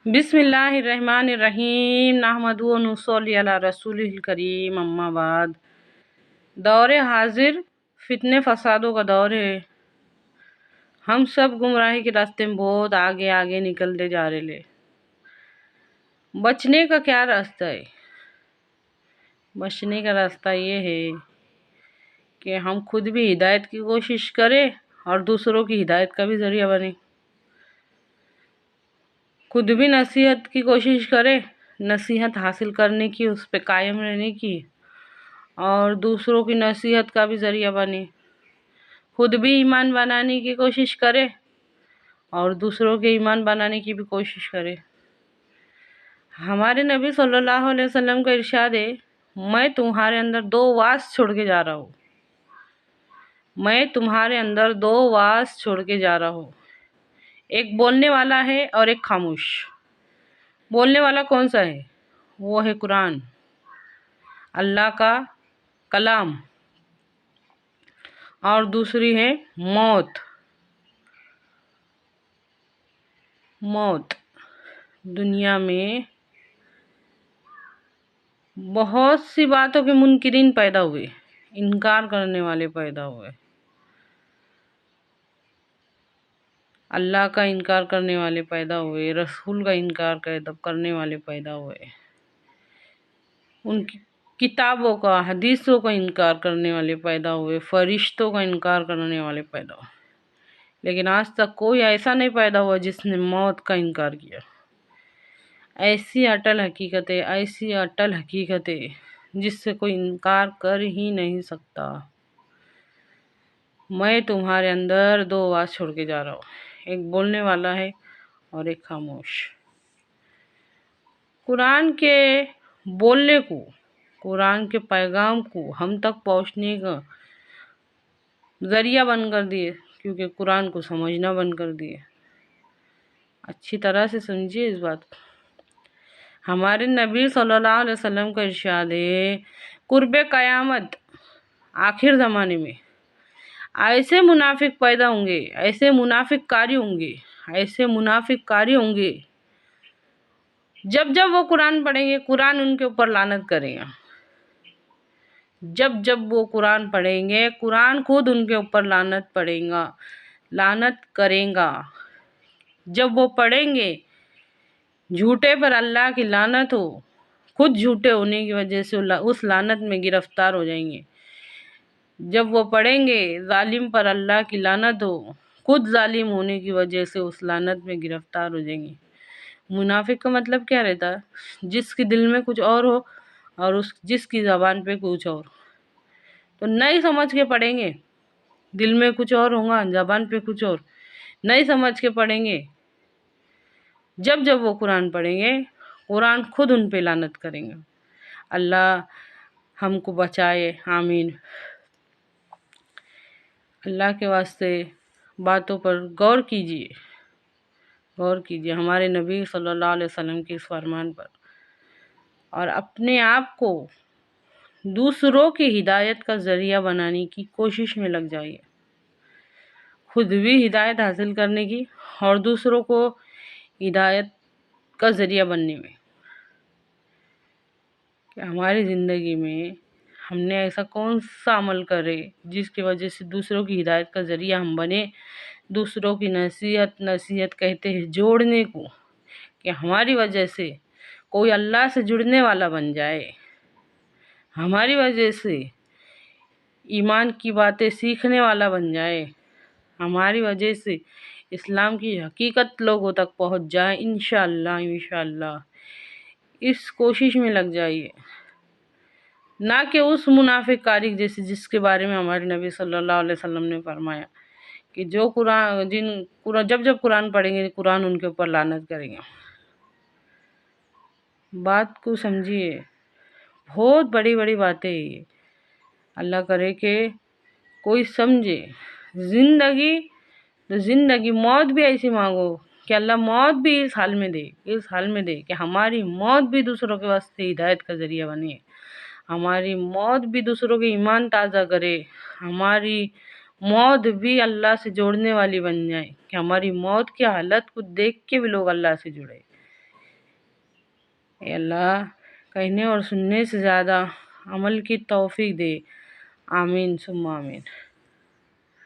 بسم اللہ الرحمن الرحیم نحمدہ و نصلی علی رسول الکریم اما بعد۔ دور حاضر فتنے فسادوں کا دور ہے۔ ہم سب گمراہی کے راستے میں بہت آگے آگے نکلتے جا رہے لے۔ بچنے کا کیا راستہ ہے؟ بچنے کا راستہ یہ ہے کہ ہم خود بھی ہدایت کی کوشش کریں اور دوسروں کی ہدایت کا بھی ذریعہ بنیں۔ خود بھی نصیحت کی کوشش کرے، نصیحت حاصل کرنے کی، اس پہ قائم رہنے کی، اور دوسروں کی نصیحت کا بھی ذریعہ بنے۔ خود بھی ایمان بنانے کی کوشش کرے اور دوسروں کے ایمان بنانے کی بھی کوشش کرے۔ ہمارے نبی صلی اللہ علیہ وسلم کا ارشاد ہے، میں تمہارے اندر دو واس چھوڑ کے جا رہا ہوں۔ میں تمہارے اندر دو واس چھوڑ کے جا رہا ہوں، ایک بولنے والا ہے اور ایک خاموش۔ بولنے والا کون سا ہے؟ وہ ہے قرآن، اللہ کا کلام، اور دوسری ہے موت۔ موت دنیا میں بہت سی باتوں کے منکرین پیدا ہوئے، انکار کرنے والے پیدا ہوئے، اللہ کا انکار کرنے والے پیدا ہوئے، رسول کا انکار کرنے والے پیدا ہوئے، ان کی کتابوں کا، حدیثوں کا انکار کرنے والے پیدا ہوئے، فرشتوں کا انکار کرنے والے پیدا ہوئے، لیکن آج تک کوئی ایسا نہیں پیدا ہوا جس نے موت کا انکار کیا۔ ایسی اٹل حقیقت ہے، ایسی اٹل حقیقت ہے جس سے کوئی انکار کر ہی نہیں سکتا۔ میں تمہارے اندر دو آواز چھوڑ کے جا رہا ہوں، ایک بولنے والا ہے اور ایک خاموش۔ قرآن کے بولنے کو، قرآن کے پیغام کو ہم تک پہنچنے کا ذریعہ بن کر دیے، کیونکہ قرآن کو سمجھنا بند کر دیے۔ اچھی طرح سے سمجھیے اس بات کو۔ ہمارے نبی صلی اللہ علیہ وسلم کا ارشاد ہے، قرب قیامت آخر زمانے میں ایسے منافق پیدا ہوں گے، ایسے منافق کاری ہوں گے، ایسے منافق کاری ہوں گے، جب جب وہ قرآن پڑھیں گے قرآن ان کے اوپر لعنت کرے گا۔ جب جب وہ قرآن پڑھیں گے قرآن خود ان کے اوپر لعنت پڑے گا، لعنت کرے گا۔ جب وہ پڑھیں گے جھوٹے پر اللہ کی لعنت ہو، خود جھوٹے ہونے کی وجہ سے اس لعنت میں گرفتار ہو جائیں گے۔ جب وہ پڑھیں گے ظالم پر اللہ کی لعنت ہو، خود ظالم ہونے کی وجہ سے اس لعنت میں گرفتار ہو جائیں گے۔ منافق کا مطلب کیا رہتا ہے؟ جس کے دل میں کچھ اور ہو اور جس کی زبان پہ کچھ اور، تو نہیں سمجھ کے پڑھیں گے، دل میں کچھ اور ہوگا، زبان پہ کچھ اور، نہیں سمجھ کے پڑھیں گے۔ جب جب وہ قرآن پڑھیں گے قرآن خود ان پہ لعنت کریں گے۔ اللہ ہم کو بچائے، آمین۔ اللہ کے واسطے باتوں پر غور کیجیے، غور کیجیے ہمارے نبی صلی اللہ علیہ وسلم کے اس فرمان پر، اور اپنے آپ کو دوسروں کی ہدایت کا ذریعہ بنانے کی کوشش میں لگ جائیے، خود بھی ہدایت حاصل کرنے کی اور دوسروں کو ہدایت کا ذریعہ بننے میں، کہ ہماری زندگی میں ہم نے ایسا کون سا عمل کرے جس کی وجہ سے دوسروں کی ہدایت کا ذریعہ ہم بنے۔ دوسروں کی نصیحت کہتے ہیں جوڑنے کو، کہ ہماری وجہ سے کوئی اللہ سے جڑنے والا بن جائے، ہماری وجہ سے ایمان کی باتیں سیکھنے والا بن جائے، ہماری وجہ سے اسلام کی حقیقت لوگوں تک پہنچ جائے، انشاءاللہ انشاءاللہ۔ اس کوشش میں لگ جائیے، نہ کہ اس منافق کاری جیسے جس کے بارے میں ہمارے نبی صلی اللہ علیہ وسلم نے فرمایا کہ جو جب جب قرآن پڑھیں گے قرآن ان کے اوپر لعنت کریں گے۔ بات کو سمجھیے، بہت بڑی بڑی باتیں یہ، اللہ کرے کہ کوئی سمجھے۔ زندگی موت بھی ایسی مانگو کہ اللہ موت بھی اس حال میں دے، اس حال میں دے کہ ہماری موت بھی دوسروں کے واسطے ہدایت کا ذریعہ بنے، ہماری موت بھی دوسروں کے ایمان تازہ کرے، ہماری موت بھی اللہ سے جوڑنے والی بن جائے، کہ ہماری موت کی حالت کو دیکھ کے بھی لوگ اللہ سے جڑے۔ اے اللہ کہنے اور سننے سے زیادہ عمل کی توفیق دے، آمین ثم آمین۔